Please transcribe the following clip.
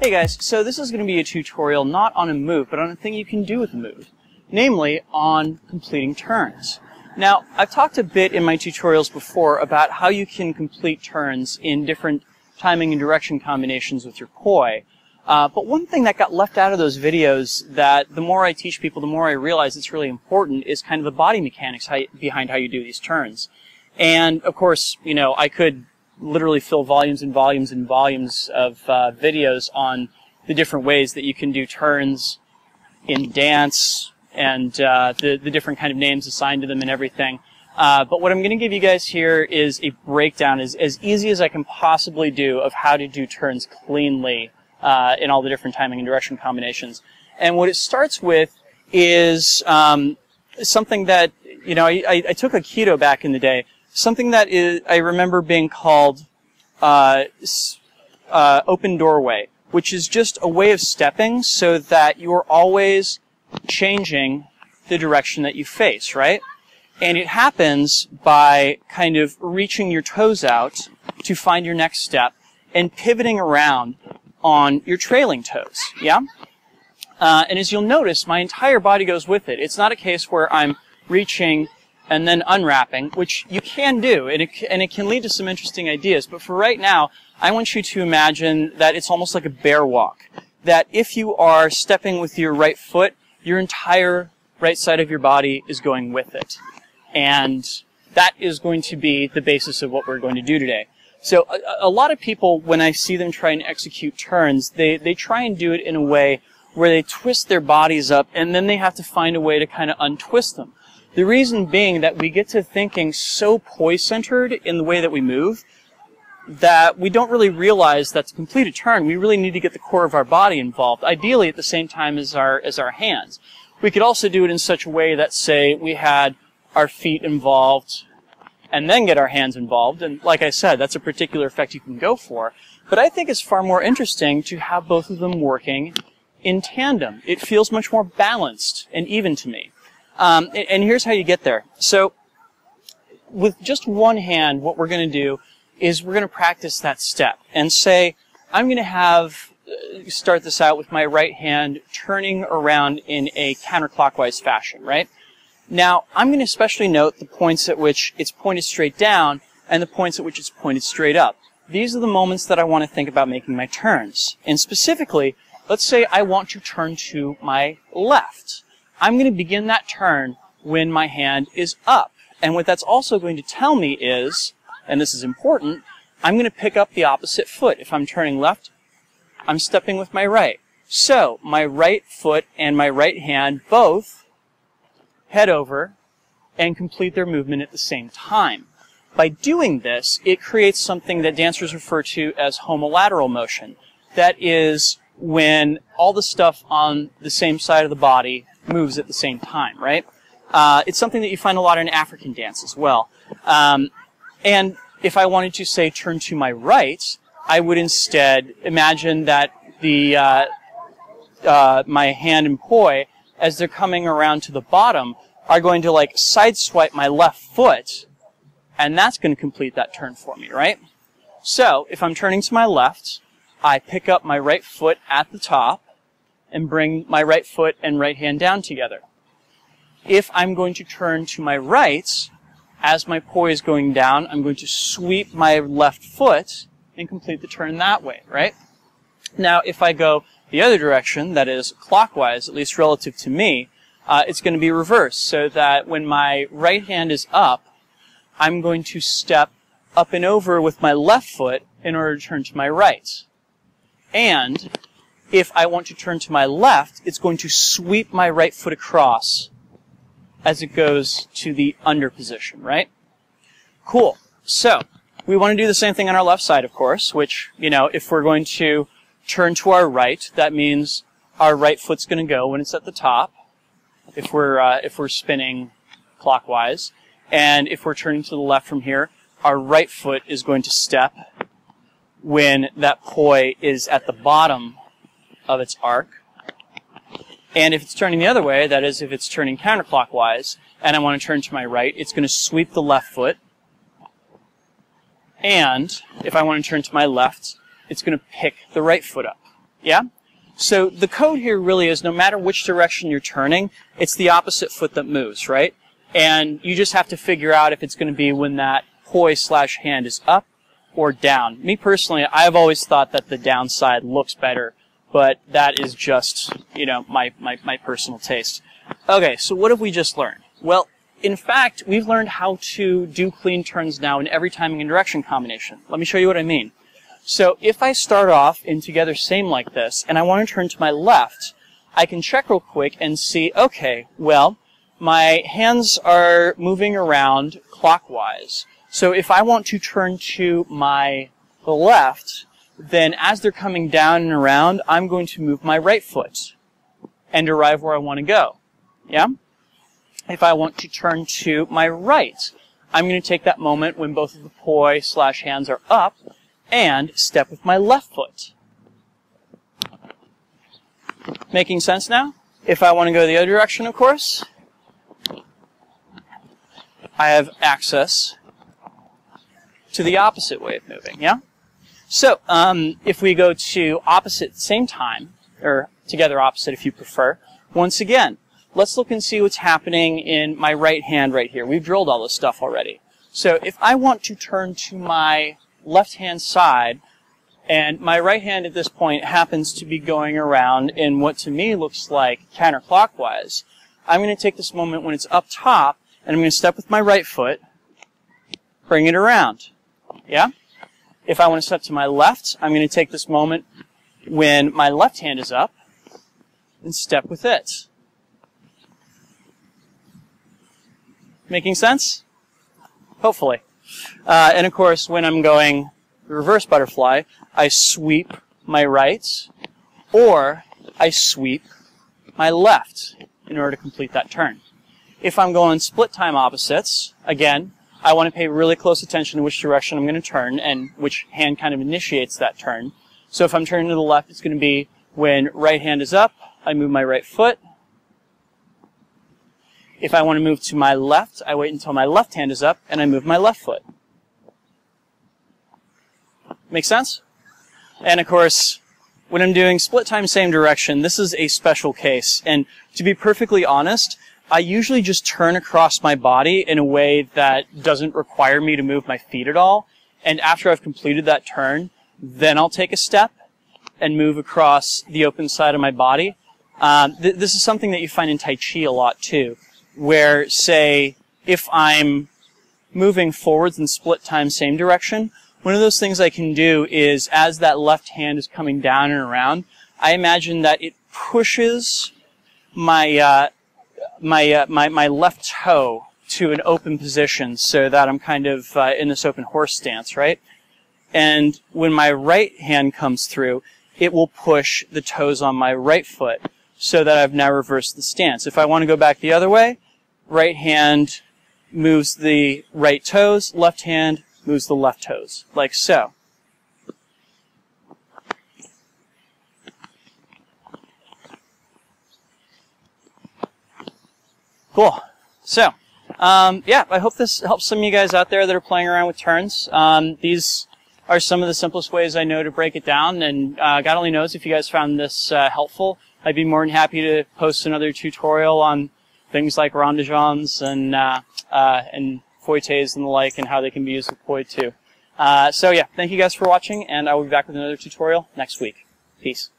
Hey guys, so this is going to be a tutorial not on a move, but on a thing you can do with a move, namely on completing turns. Now, I've talked a bit in my tutorials before about how you can complete turns in different timing and direction combinations with your poi, but one thing that got left out of those videos that the more I teach people, the more I realize it's really important is kind of the body mechanics behind how you do these turns. And, of course, you know, I could literally fill volumes and volumes and volumes of videos on the different ways that you can do turns in dance and the different kind of names assigned to them and everything. But what I'm going to give you guys here is a breakdown as easy as I can possibly do of how to do turns cleanly in all the different timing and direction combinations. And what it starts with is something that, you know, I took Aikido back in the day. Something that I remember being called open doorway, which is just a way of stepping so that you're always changing the direction that you face, right? And it happens by kind of reaching your toes out to find your next step and pivoting around on your trailing toes, yeah? And as you'll notice, my entire body goes with it. It's not a case where I'm reaching and then unwrapping, which you can do, and it can lead to some interesting ideas. But for right now, I want you to imagine that it's almost like a bear walk. That if you are stepping with your right foot, your entire right side of your body is going with it. And that is going to be the basis of what we're going to do today. So a lot of people, when I see them try and execute turns, they try and do it in a way where they twist their bodies up, and then they have to find a way to kind of untwist them. The reason being that we get to thinking so poi-centered in the way that we move that we don't really realize that to complete a turn, we really need to get the core of our body involved, ideally at the same time as our hands. We could also do it in such a way that, say, we had our feet involved and then get our hands involved, and like I said, that's a particular effect you can go for. But I think it's far more interesting to have both of them working in tandem. It feels much more balanced and even to me. And here's how you get there. So with just one hand, what we're going to do is we're going to practice that step and say, I'm going to start this out with my right hand turning around in a counterclockwise fashion, right? Now, I'm going to especially note the points at which it's pointed straight down and the points at which it's pointed straight up. These are the moments that I want to think about making my turns. And specifically, let's say I want to turn to my left. I'm going to begin that turn when my hand is up. And what that's also going to tell me is, and this is important, I'm going to pick up the opposite foot. If I'm turning left, I'm stepping with my right. So my right foot and my right hand both head over and complete their movement at the same time. By doing this, it creates something that dancers refer to as Houma lateral motion. That is when all the stuff on the same side of the body moves at the same time, right? It's something that you find a lot in African dance as well. And if I wanted to, say, turn to my right, I would instead imagine that my hand and poi, as they're coming around to the bottom, are going to like sideswipe my left foot, and that's going to complete that turn for me, right? So if I'm turning to my left, I pick up my right foot at the top and bring my right foot and right hand down together. If I'm going to turn to my right, as my poi is going down, I'm going to sweep my left foot and complete the turn that way, right? Now, if I go the other direction, that is clockwise, at least relative to me, it's going to be reversed, so that when my right hand is up, I'm going to step up and over with my left foot in order to turn to my right. And if I want to turn to my left, it's going to sweep my right foot across as it goes to the under position, right? Cool. So, we want to do the same thing on our left side, of course, which, you know, if we're going to turn to our right, that means our right foot's going to go when it's at the top, if we're spinning clockwise. And if we're turning to the left from here, our right foot is going to step when that poi is at the bottom of its arc. And if it's turning the other way, that is, if it's turning counterclockwise, and I want to turn to my right, it's going to sweep the left foot. And if I want to turn to my left, it's going to pick the right foot up. Yeah? So the code here really is no matter which direction you're turning, it's the opposite foot that moves, right? And you just have to figure out if it's going to be when that poi/hand is up or down. Me personally, I've always thought that the down side looks better, but that is just, you know, my personal taste. Okay, so what have we just learned? Well, in fact, we've learned how to do clean turns now in every timing and direction combination. Let me show you what I mean. So if I start off in together same like this, and I want to turn to my left, I can check real quick and see, okay, well, my hands are moving around clockwise. So if I want to turn to my left, then as they're coming down and around, I'm going to move my right foot and arrive where I want to go. Yeah? If I want to turn to my right, I'm going to take that moment when both of the poi/hands are up and step with my left foot. Making sense now? If I want to go the other direction, of course, I have access to the opposite way of moving, yeah? So, if we go to opposite same time, or together opposite if you prefer, once again, let's look and see what's happening in my right hand right here. We've drilled all this stuff already. So if I want to turn to my left-hand side, and my right hand at this point happens to be going around in what to me looks like counterclockwise, I'm going to take this moment when it's up top, and I'm going to step with my right foot, bring it around. Yeah? If I want to step to my left, I'm going to take this moment when my left hand is up, and step with it. Making sense? Hopefully. And of course, when I'm going the reverse butterfly, I sweep my right, or I sweep my left in order to complete that turn. If I'm going split time opposites, again, I want to pay really close attention to which direction I'm going to turn and which hand kind of initiates that turn. So if I'm turning to the left, it's going to be when right hand is up, I move my right foot. If I want to move to my left, I wait until my left hand is up and I move my left foot. Make sense? And of course, when I'm doing split time same direction, this is a special case. And to be perfectly honest, I usually just turn across my body in a way that doesn't require me to move my feet at all. And after I've completed that turn, then I'll take a step and move across the open side of my body. This is something that you find in Tai Chi a lot too, where, say, if I'm moving forwards in split time same direction, one of those things I can do is, as that left hand is coming down and around, I imagine that it pushes my my left toe to an open position so that I'm kind of in this open horse stance, right? And when my right hand comes through, it will push the toes on my right foot so that I've now reversed the stance. If I want to go back the other way, right hand moves the right toes, left hand moves the left toes, like so. Cool. So, yeah, I hope this helps some of you guys out there that are playing around with turns. These are some of the simplest ways I know to break it down, and God only knows if you guys found this helpful. I'd be more than happy to post another tutorial on things like rondagens and fouettes and the like, and how they can be used with poi too. So yeah, thank you guys for watching, and I will be back with another tutorial next week. Peace.